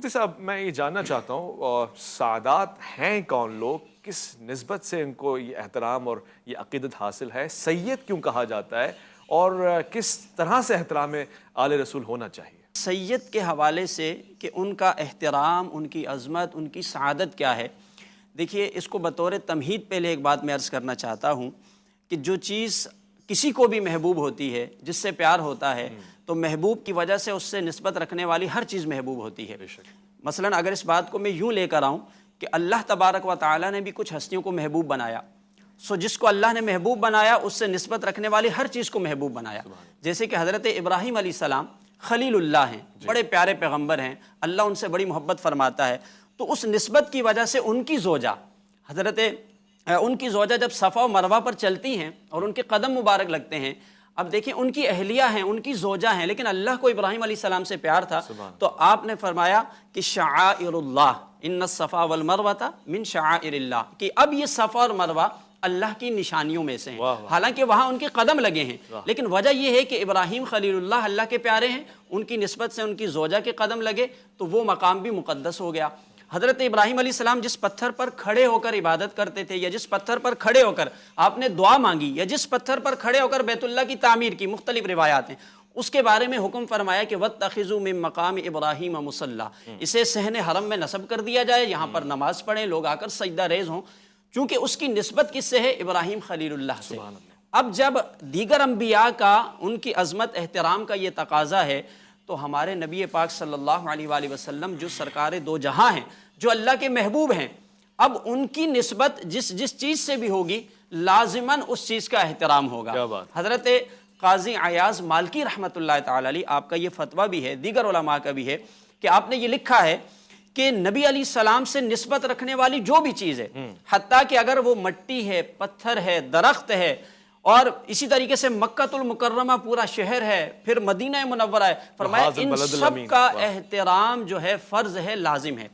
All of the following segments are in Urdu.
مفتی صاحب میں یہ جاننا چاہتا ہوں سعادات ہیں کون لوگ، کس نسبت سے ان کو یہ احترام اور یہ عقیدت حاصل ہے، سید کیوں کہا جاتا ہے اور کس طرح سے احترام آل رسول ہونا چاہیے؟ سید کے حوالے سے کہ ان کا احترام، ان کی عظمت، ان کی سعادت کیا ہے، دیکھیے اس کو بطور تمہید پہلے ایک بات میں عرض کرنا چاہتا ہوں کہ جو چیز کسی کو بھی محبوب ہوتی ہے، جس سے پیار ہوتا ہے، تو محبوب کی وجہ سے اس سے نسبت رکھنے والی ہر چیز محبوب ہوتی ہے۔ مثلا اگر اس بات کو میں یوں لے کر آؤں کہ اللہ تبارک و تعالیٰ نے بھی کچھ ہستیوں کو محبوب بنایا، جس کو اللہ نے محبوب بنایا اس سے نسبت رکھنے والی ہر چیز کو محبوب بنایا۔ جیسے کہ حضرت ابراہیم علیہ السلام خلیل اللہ ہیں، بڑے پیارے پیغمبر ہیں، اللہ ان سے بڑی محبت فرماتا ہے، تو اس نسبت کی وجہ سے ان کی زوجہ جب صفا و مروہ پر چلتی ہیں اور ان کے قدم مبارک لگتے ہیں، اب دیکھیں ان کی اہلیہ ہیں، ان کی زوجہ ہیں، لیکن اللہ کو ابراہیم علیہ السلام سے پیار تھا، تو آپ نے فرمایا کہ شعائر اللہ ان الصفا والمروۃ من شعائر اللہ، کہ اب یہ صفا اور مروہ اللہ کی نشانیوں میں سے ہیں، حالانکہ وہاں ان کے قدم لگے ہیں، لیکن وجہ یہ ہے کہ ابراہیم خلیل اللہ اللہ کے پیارے ہیں، ان کی نسبت سے ان کی زوجہ کے قدم لگے تو وہ مقام بھی مقدس ہو گیا۔ حضرت ابراہیم علیہ السلام جس پتھر پر کھڑے ہو کر عبادت کرتے تھے، یا جس پتھر پر کھڑے ہو کر آپ نے دعا مانگی، یا جس پتھر پر کھڑے ہو کر بیت اللہ کی تعمیر کی، مختلف روایات ہیں، اس کے بارے میں حکم فرمایا کہ وَاتَّخِذُوا مِن مَّقَامِ إِبْرَاهِيمَ مُصَلًّى، اسے صحن حرم میں نصب کر دیا جائے، یہاں پر نماز پڑھیں، لوگ آ کر سجدہ ریز ہوں، چونکہ اس کی نسبت کس سے ہے؟ ابراہیم خلیل اللہ سے۔ اب جب دیگر انبیاء کا ان کی عظمت احترام کا یہ تقاضا ہے، تو ہمارے نبی پاک صلی اللہ علیہ وآلہ وسلم جو سرکار دو جہاں ہیں، جو اللہ کے محبوب ہیں، اب ان کی نسبت جس چیز سے بھی ہوگی لازماً اس چیز کا احترام ہوگا۔ حضرت قاضی عیاض مالکی رحمۃ اللہ تعالی علیہ، آپ کا یہ فتویٰ بھی ہے، دیگر علماء کا بھی ہے، کہ آپ نے یہ لکھا ہے کہ نبی علیہ السلام سے نسبت رکھنے والی جو بھی چیز ہے، حتیٰ کہ اگر وہ مٹی ہے، پتھر ہے، درخت ہے، اور اسی طریقے سے مکہ المکرمہ پورا شہر ہے، پھر مدینہ منورہ ہے، فرمایا ان سب کا احترام جو ہے فرض ہے، لازم ہے۔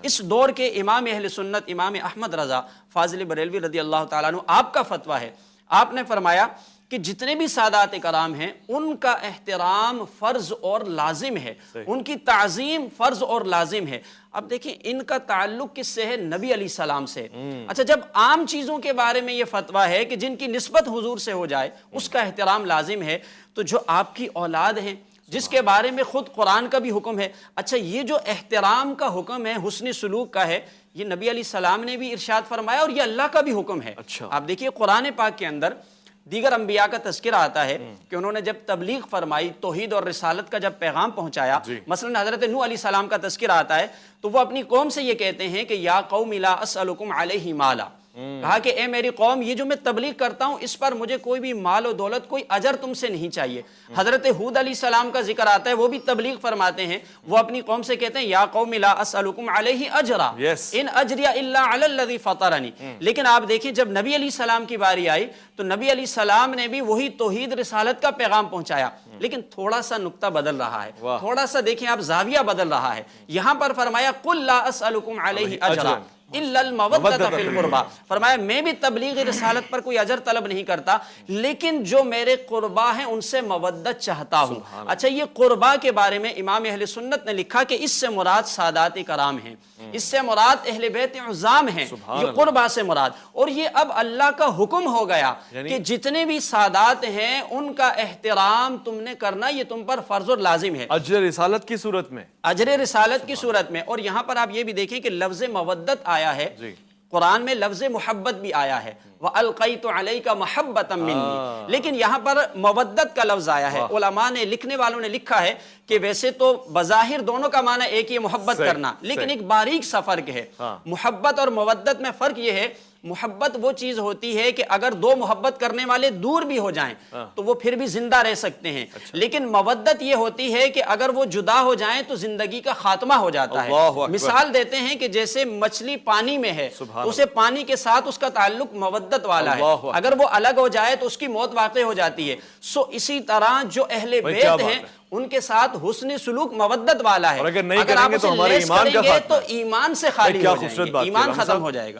اس دور کے امام اہل سنت امام احمد رضا فاضل بریلوی رضی اللہ تعالیٰ عنہ، آپ کا فتویٰ ہے، آپ نے فرمایا کہ جتنے بھی سادات کرام ہیں ان کا احترام فرض اور لازم ہے، ان کی تعظیم فرض اور لازم ہے۔ اب دیکھیں ان کا تعلق کس سے ہے؟ نبی علیہ السلام سے۔ اچھا، جب عام چیزوں کے بارے میں یہ فتویٰ ہے کہ جن کی نسبت حضور سے ہو جائے اس کا احترام لازم ہے، تو جو آپ کی اولاد ہیں جس کے بارے میں خود قرآن کا بھی حکم ہے، اچھا یہ جو احترام کا حکم ہے، حسن سلوک کا ہے، یہ نبی علیہ السلام نے بھی ارشاد فرمایا اور یہ اللہ کا بھی حکم ہے۔ آپ دیکھیے قرآن پاک کے اندر دیگر انبیاء کا تذکرہ آتا ہے کہ انہوں نے جب تبلیغ فرمائی، توحید اور رسالت کا جب پیغام پہنچایا، مثلا حضرت نوح علیہ السلام کا تذکرہ آتا ہے، تو وہ اپنی قوم سے یہ کہتے ہیں کہ یا قوم لا اسألکم علیہ مالا، کہا کہ اے میری قوم، یہ جو میں تبلیغ کرتا ہوں اس پر مجھے کوئی بھی مال و دولت، کوئی اجر تم سے نہیں چاہیے۔ حضرت ہود علیہ السلام کا ذکر آتا ہے، وہ بھی تبلیغ فرماتے ہیں، وہ اپنی قوم سے کہتے ہیں یا قوم لا اسألکم علیہ اجرا ان اجری الا علی الذی فطرنی۔ لیکن آپ دیکھیں جب نبی علیہ السلام کی باری آئی تو نبی علیہ السلام نے بھی وہی توحید رسالت کا پیغام پہنچایا، لیکن تھوڑا سا نقطہ بدل رہا ہے، تھوڑا سا دیکھیں آپ زاویہ بدل رہا ہے۔ یہاں پر فرمایا قل لا اسألکم علیہ اجرا الا المودۃ فی القربى، فرمایا میں بھی تبلیغ رسالت پر کوئی اجر طلب نہیں کرتا، لیکن جو میرے قربا ہیں ان سے مودت چاہتا ہوں۔ اچھا، یہ قربا کے بارے میں امام اہل سنت نے لکھا کہ اس سے مراد سادات کرام ہیں، اس سے مراد اہل بیت عظام ہیں، یہ قربا سے مراد۔ اور یہ اب اللہ کا حکم ہو گیا کہ جتنے بھی سادات ہیں ان کا احترام تم نے کرنا، یہ تم پر فرض اور لازم ہے، اجر رسالت کی صورت میں، اجر رسالت کی صورت میں۔ اور یہاں پر آپ یہ بھی دیکھیں کہ لفظ مودت آیا ہے، قرآن میں لفظ محبت بھی آیا ہے، وَأَلْقَيْتُ عَلَيْكَ مَحَبَّةً مِّنِّي، لیکن یہاں پر مودت کا لفظ آیا ہے۔ علماء نے، لکھنے والوں نے لکھا ہے کہ ویسے تو بظاہر دونوں کا معنی ایک ہی، محبت کرنا، لیکن ایک باریک سا فرق ہے۔ محبت اور مودت میں فرق یہ ہے، محبت وہ چیز ہوتی ہے کہ اگر دو محبت کرنے والے دور بھی ہو جائیں تو وہ پھر بھی زندہ رہ سکتے ہیں، لیکن مودت یہ ہوتی ہے کہ اگر وہ جدا ہو جائیں تو زندگی کا خاتمہ ہو جاتا ہے۔ مثال دیتے ہیں کہ جیسے مچھلی پانی میں ہے، اسے پانی کے ساتھ اس کا تعلق مودت والا ہے، اگر وہ الگ ہو جائے تو اس کی موت واقع ہو جاتی ہے۔ اسی طرح جو اہل بیت ہیں ان کے ساتھ حسن سلوک مودت والا ہے، اگر آپ اسے لیس کریں گے تو ایمان سے خالی ہو جائیں گے، ایمان ختم ہو جائے گا۔